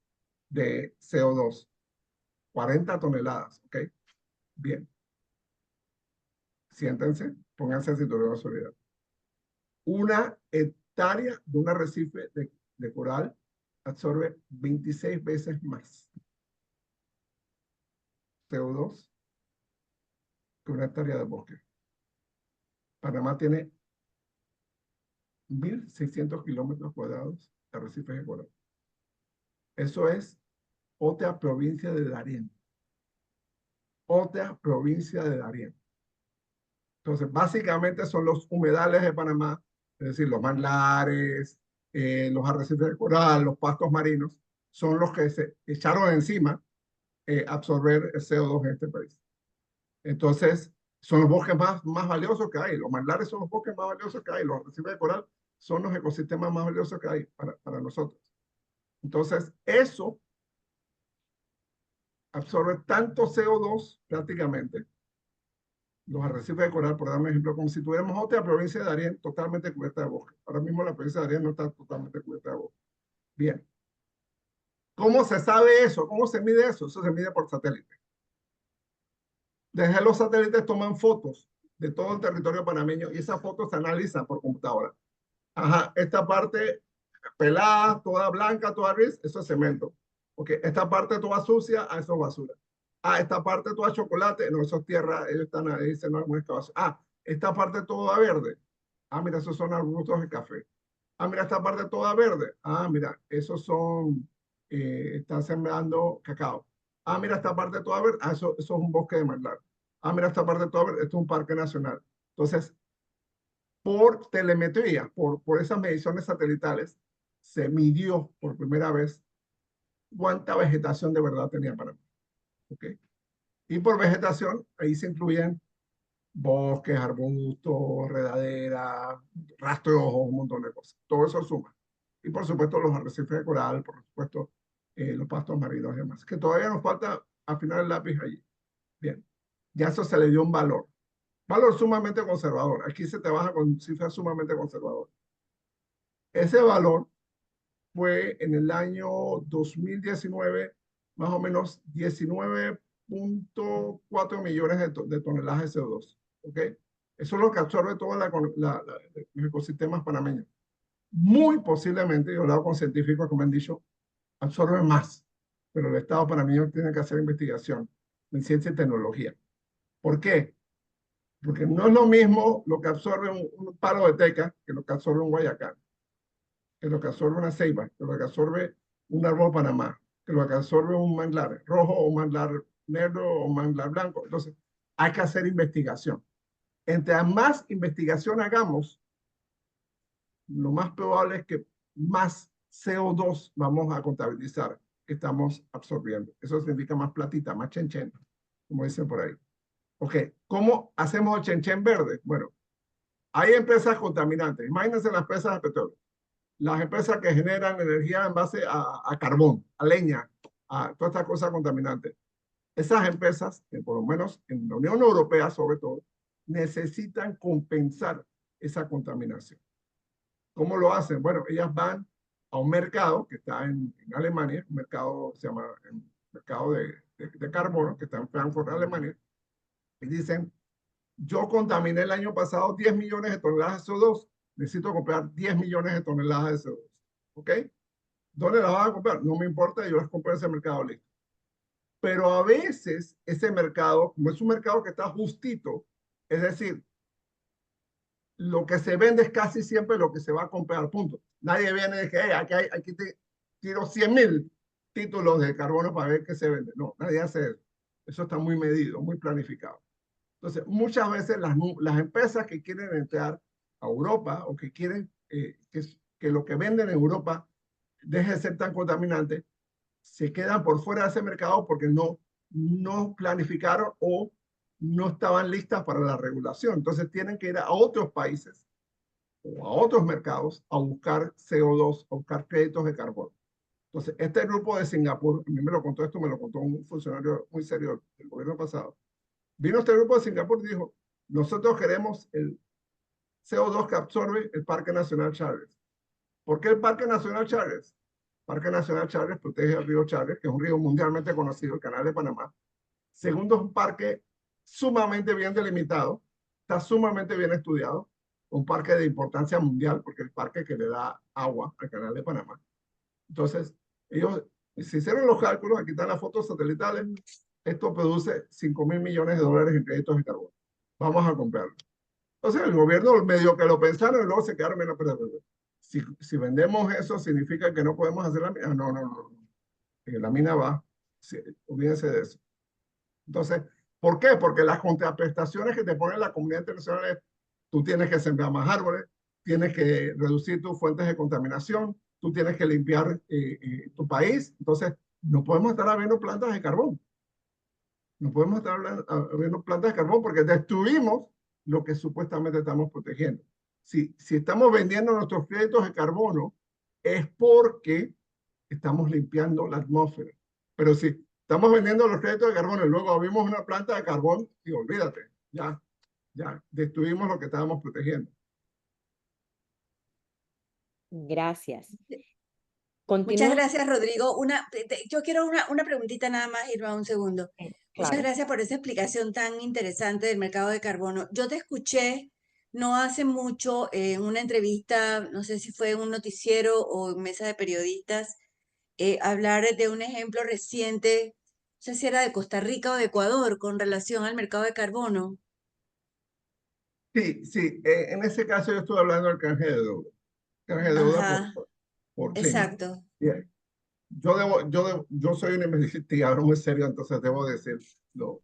de CO2. 40 toneladas, ¿ok? Bien. Siéntense, pónganse el cinturón de seguridad. Una hectárea de un arrecife de coral absorbe 26 veces más CO2 que una hectárea de bosque. Panamá tiene 1.600 kilómetros cuadrados de arrecifes de coral. Eso es otra provincia de Darién. Otra provincia de Darién. Entonces, básicamente son los humedales de Panamá, es decir, los manglares, los arrecifes de coral, los pastos marinos, son los que se echaron encima absorber el CO2 en este país. Entonces, son los bosques más valiosos que hay. Los manglares son los bosques más valiosos que hay. Los arrecifes de coral son los ecosistemas más valiosos que hay para nosotros. Entonces, eso absorbe tanto CO2 prácticamente, los arrecifes de coral, por dar un ejemplo, como si tuviéramos otra provincia de Darién totalmente cubierta de bosque. Ahora mismo la provincia de Darién no está totalmente cubierta de bosque. Bien. ¿Cómo se sabe eso? ¿Cómo se mide eso? Eso se mide por satélite. Desde los satélites toman fotos de todo el territorio panameño y esas fotos se analizan por computadora. Ajá, esta parte pelada, toda blanca, toda gris, eso es cemento. Ok, esta parte toda sucia, eso es basura. Ah, esta parte toda chocolate, no, eso es tierra, ellos están ahí, dicen no, alguna excavación. Ah, esta parte toda verde. Ah, mira, esos son arbustos de café. Ah, mira, esta parte toda verde. Ah, mira, esos son, están sembrando cacao. Ah, mira, esta parte toda verde. Ah, eso es un bosque de manglar. Ah, mira, esta parte toda verde, esto es un parque nacional. Entonces, por telemetría, por esas mediciones satelitales, se midió por primera vez cuánta vegetación de verdad tenía Panamá. ¿Okay? Y por vegetación, ahí se incluyen bosques, arbustos, redaderas, rastros, un montón de cosas. Todo eso suma. Y por supuesto los arrecifes de coral, por supuesto los pastos marinos y demás, que todavía nos falta afinar el lápiz allí. Bien, ya eso se le dio un valor. Valor sumamente conservador. Aquí se trabaja con cifras sumamente conservadoras. Ese valor fue en el año 2019 más o menos 19.4 millones de toneladas de CO2. ¿Ok? Eso es lo que absorbe todos los ecosistemas panameños. Muy posiblemente, yo he hablado con científicos que me han dicho, absorbe más, pero el Estado panameño tiene que hacer investigación en ciencia y tecnología. ¿Por qué? Porque no es lo mismo lo que absorbe un palo de teca que lo que absorbe un guayacán, que lo que absorbe una ceiba, que lo que absorbe un árbol Panamá, que lo que absorbe un manglar rojo o un manglar negro o un manglar blanco. Entonces, hay que hacer investigación. Entre más investigación hagamos, lo más probable es que más CO2 vamos a contabilizar que estamos absorbiendo. Eso significa más platita, más chenchen, como dicen por ahí. Ok, ¿cómo hacemos el chenchen verde? Bueno, hay empresas contaminantes. Imagínense las empresas de petróleo. Las empresas que generan energía en base a carbón, a leña, a todas estas cosas contaminantes. Esas empresas, por lo menos en la Unión Europea sobre todo, necesitan compensar esa contaminación. ¿Cómo lo hacen? Bueno, ellas van a un mercado que está en Alemania, un mercado, se llama el mercado de carbono, que está en Frankfurt, Alemania, y dicen, yo contaminé el año pasado 10 millones de toneladas de CO2, necesito comprar 10 millones de toneladas de CO2. ¿Ok? ¿Dónde las van a comprar? No me importa, yo las compro en ese mercado listo. Pero a veces ese mercado, como es un mercado que está justito, es decir, lo que se vende es casi siempre lo que se va a comprar, punto. Nadie viene y dice, hey, aquí te tiro 100.000 títulos de carbono para ver qué se vende. No, nadie hace eso. Eso está muy medido, muy planificado. Entonces, muchas veces las empresas que quieren entrar a Europa o que quieren que lo que venden en Europa deje de ser tan contaminante, se quedan por fuera de ese mercado porque no planificaron o no estaban listas para la regulación. Entonces tienen que ir a otros países o a otros mercados a buscar CO2, a buscar créditos de carbono. Entonces, este grupo de Singapur, a mí me lo contó esto, me lo contó un funcionario muy serio del gobierno pasado. Vino este grupo de Singapur y dijo, nosotros queremos el CO2 que absorbe el Parque Nacional Chagres. ¿Por qué el Parque Nacional Chagres? Parque Nacional Chagres protege el río Chagres, que es un río mundialmente conocido, el Canal de Panamá. Segundo, es un parque sumamente bien delimitado, está sumamente bien estudiado, un parque de importancia mundial, porque es el parque que le da agua al Canal de Panamá. Entonces, ellos se hicieron los cálculos, aquí están las fotos satelitales, esto produce 5.000 millones de dólares en créditos de carbono. Vamos a comprarlo. Entonces, el gobierno medio que lo pensaron y luego se quedaron menos, pero si vendemos eso, significa que no podemos hacer la mina. No. La mina va, olvídense de eso. Entonces, ¿por qué? Porque las contraprestaciones que te pone la comunidad internacional es, tú tienes que sembrar más árboles, tienes que reducir tus fuentes de contaminación, tú tienes que limpiar tu país. Entonces, no podemos estar abriendo plantas de carbón. No podemos estar abriendo plantas de carbón porque destruimos lo que supuestamente estamos protegiendo. Si estamos vendiendo nuestros créditos de carbono, es porque estamos limpiando la atmósfera. Pero si estamos vendiendo los créditos de carbono y luego abrimos una planta de carbón, y olvídate, ya destruimos lo que estábamos protegiendo. Gracias. Muchas Continúa. gracias, Rodrigo. Yo quiero una preguntita nada más, Irma, un segundo. Muchas Claro. gracias por esa explicación tan interesante del mercado de carbono. Yo te escuché no hace mucho en una entrevista, no sé si fue en un noticiero o en mesa de periodistas, hablar de un ejemplo reciente, no sé si era de Costa Rica o de Ecuador, con relación al mercado de carbono. Sí, en ese caso yo estuve hablando del canje de deuda. Canje de deuda Ajá, por clima. exacto. Bien. Yo soy un investigador muy serio, entonces debo decir lo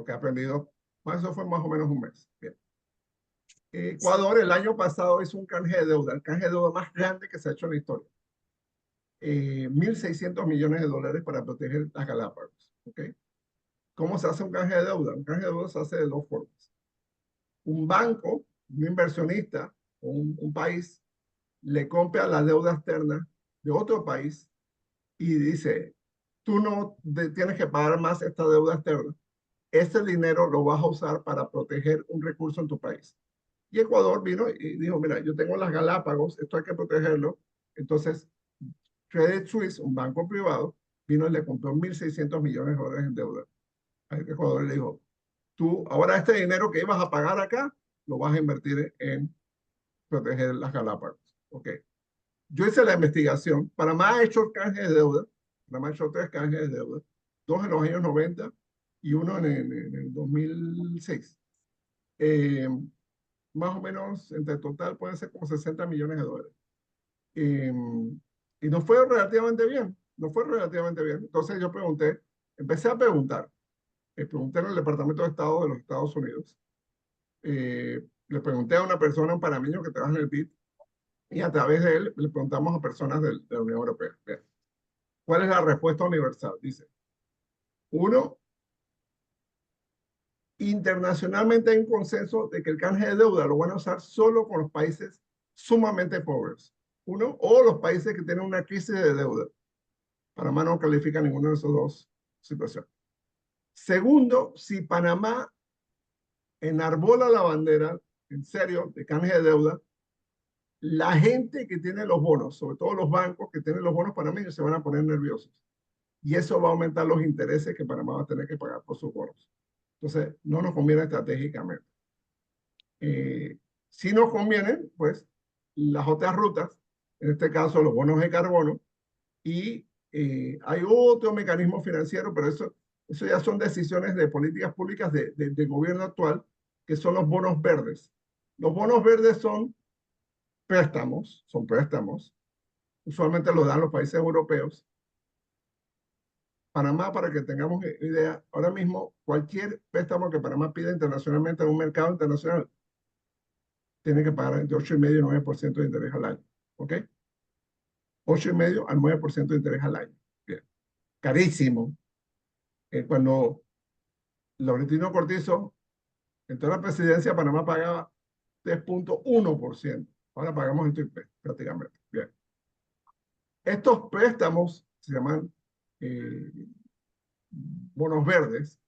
que he aprendido. Eso fue más o menos un mes. Bien. Ecuador el año pasado hizo un canje de deuda, el canje de deuda más grande que se ha hecho en la historia. 1.600 millones de dólares para proteger las Galápagos. ¿Okay? ¿Cómo se hace un canje de deuda? Un canje de deuda se hace de dos formas. Un banco, un inversionista o un país le compra la deuda externa de otro país y dice, tú no tienes que pagar más esta deuda externa, este dinero lo vas a usar para proteger un recurso en tu país. Y Ecuador vino y dijo, mira, yo tengo las Galápagos, esto hay que protegerlo. Entonces, Credit Suisse, un banco privado, vino y le compró 1.600 millones de dólares en deuda. A Ecuador le dijo, tú ahora este dinero que ibas a pagar acá, lo vas a invertir en proteger las Galápagos. Ok. Yo hice la investigación. Panamá ha hecho canjes de deuda. Panamá ha hecho 3 canjes de deuda. 2 en los años 90 y uno en el 2006. Más o menos, entre total, pueden ser como 60 millones de dólares. Y nos fue relativamente bien. Nos fue relativamente bien. Entonces yo pregunté, empecé a preguntar. Pregunté en el Departamento de Estado de los Estados Unidos. Le pregunté a una persona, un panameño que trabaja en el BID, y a través de él le preguntamos a personas de la Unión Europea. Bien. ¿Cuál es la respuesta universal? Dice, uno, internacionalmente hay un consenso de que el canje de deuda lo van a usar solo con los países sumamente pobres. Uno, o los países que tienen una crisis de deuda. Panamá no califica ninguna de esas dos situaciones. Segundo, si Panamá enarbola la bandera, en serio, de canje de deuda, la gente que tiene los bonos, sobre todo los bancos que tienen los bonos panameños, se van a poner nerviosos. Y eso va a aumentar los intereses que Panamá va a tener que pagar por sus bonos. Entonces, no nos conviene estratégicamente. Si nos convienen, pues, las otras rutas, en este caso los bonos de carbono, y hay otro mecanismo financiero, pero eso ya son decisiones de políticas públicas del gobierno actual, que son los bonos verdes. Los bonos verdes son préstamos, usualmente los dan los países europeos. Panamá, para que tengamos idea, ahora mismo cualquier préstamo que Panamá pida internacionalmente en un mercado internacional tiene que pagar entre 8,5 y 9% de interés al año. ¿Ok? 8,5 al 9% de interés al año. Bien. Carísimo. Cuando Laurentino Cortizo entró a la presidencia, Panamá pagaba 3,1%. Ahora pagamos esto prácticamente. Bien. Estos préstamos se llaman bonos verdes,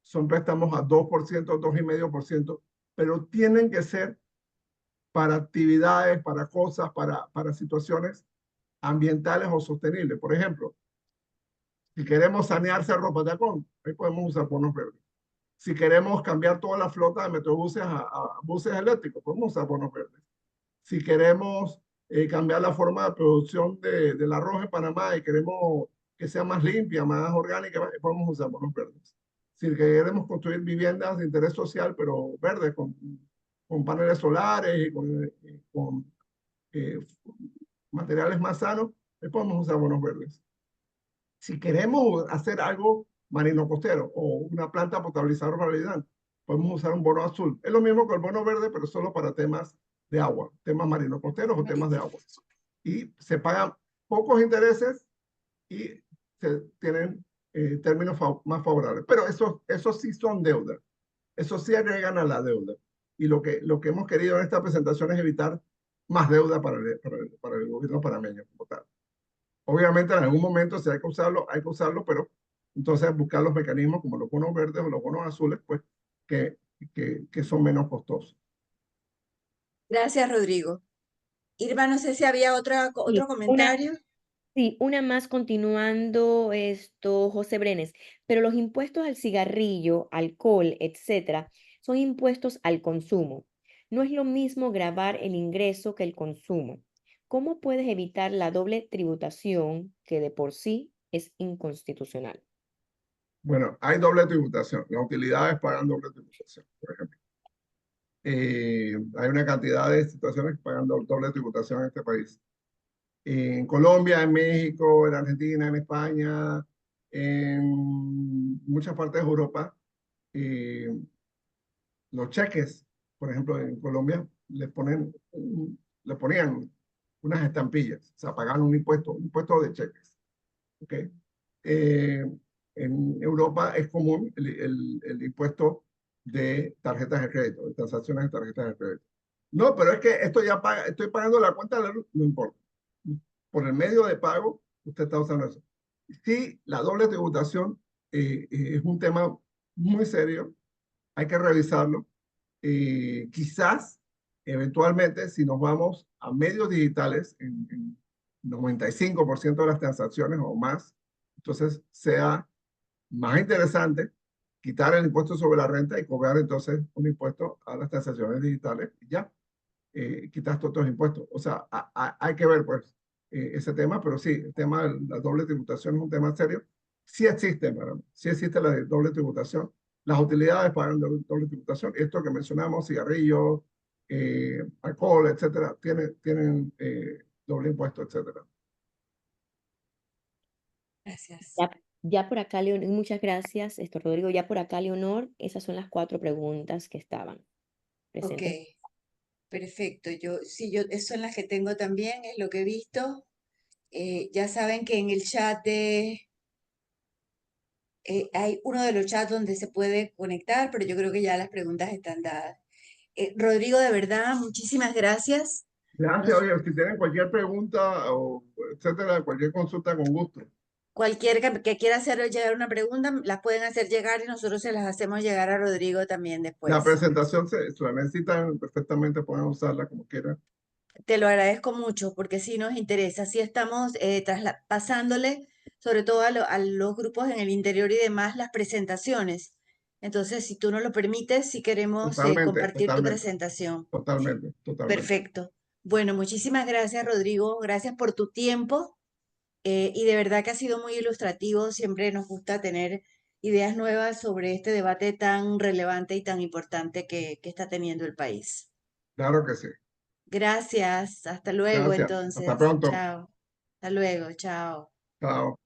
son préstamos a 2%, 2,5%, pero tienen que ser para actividades, para cosas, para situaciones ambientales o sostenibles. Por ejemplo, si queremos sanear Cerro Patacón, ahí podemos usar bonos verdes. Si queremos cambiar toda la flota de metrobuses a buses eléctricos, podemos usar bonos verdes. Si queremos cambiar la forma de producción del arroz en Panamá y queremos que sea más limpia, más orgánica, podemos usar bonos verdes. Si queremos construir viviendas de interés social, pero verdes, con paneles solares y con materiales más sanos, podemos usar bonos verdes. Si queremos hacer algo marino costero o una planta potabilizadora marginal, podemos usar un bono azul. Es lo mismo que el bono verde, pero solo para temas de agua, temas marino costeros o temas de agua. Y se pagan pocos intereses y se tienen términos más favorables. Pero eso sí son deuda. Eso sí agregan a la deuda. Y lo que hemos querido en esta presentación es evitar más deuda para el gobierno panameño como tal. Obviamente en algún momento si hay que usarlo, pero entonces buscar los mecanismos como los bonos verdes o los bonos azules, pues que son menos costosos. Gracias, Rodrigo. Irma, no sé si había otro comentario. Sí, una más continuando esto, José Brenes, pero los impuestos al cigarrillo, alcohol, etcétera, son impuestos al consumo. No es lo mismo gravar el ingreso que el consumo. ¿Cómo puedes evitar la doble tributación que de por sí es inconstitucional? Bueno, hay doble tributación. Las utilidades pagan doble tributación, por ejemplo. Hay una cantidad de situaciones que pagan doble tributación en este país. En Colombia, en México, en Argentina, en España, en muchas partes de Europa, los cheques, por ejemplo, en Colombia, le ponían unas estampillas, o sea, pagaban un impuesto de cheques. ¿Okay? En Europa es común el impuesto de tarjetas de crédito, de transacciones de tarjetas de crédito. No, pero es que esto ya paga, estoy pagando la cuenta de la luz, no importa. Por el medio de pago, usted está usando eso. Sí, la doble tributación es un tema muy serio, hay que revisarlo. Quizás, eventualmente, si nos vamos a medios digitales, en 95% de las transacciones o más, entonces sea más interesante quitar el impuesto sobre la renta y cobrar entonces un impuesto a las transacciones digitales y ya, quitas todos los impuestos. O sea, hay que ver pues ese tema, pero sí, el tema de la doble tributación es un tema serio. Sí existe, ¿verdad? Sí existe la doble tributación. Las utilidades pagan doble tributación. Esto que mencionamos, cigarrillos, alcohol, etcétera, tienen doble impuesto, etcétera. Gracias. Ya por acá, Leonor, muchas gracias, Rodrigo. Ya por acá, Leonor, esas son las 4 preguntas que estaban Ok, presentes. perfecto. Esas son las que tengo también, es lo que he visto. Ya saben que en el chat hay uno de los chats donde se puede conectar, pero yo creo que ya las preguntas están dadas. Rodrigo, de verdad, muchísimas gracias. Gracias, oye, si tienen cualquier pregunta o etcétera, cualquier consulta, con gusto. Cualquier que quiera hacer llegar una pregunta, las pueden hacer llegar y nosotros se las hacemos llegar a Rodrigo también La después. presentación, si la necesitan perfectamente, pueden usarla como quieran. Te lo agradezco mucho porque sí nos interesa. Sí estamos pasándole, sobre todo a los grupos en el interior y demás, las presentaciones. Entonces, si tú nos lo permites, si queremos Totalmente, compartir tu totalmente, presentación. totalmente, totalmente. Perfecto. Bueno, muchísimas gracias, Rodrigo. Gracias por tu tiempo. Y de verdad que ha sido muy ilustrativo. Siempre nos gusta tener ideas nuevas sobre este debate tan relevante y tan importante que está teniendo el país. Claro que sí. Gracias. Hasta luego, Gracias. Hasta entonces. pronto. Chao. Hasta luego. Chao. Chao.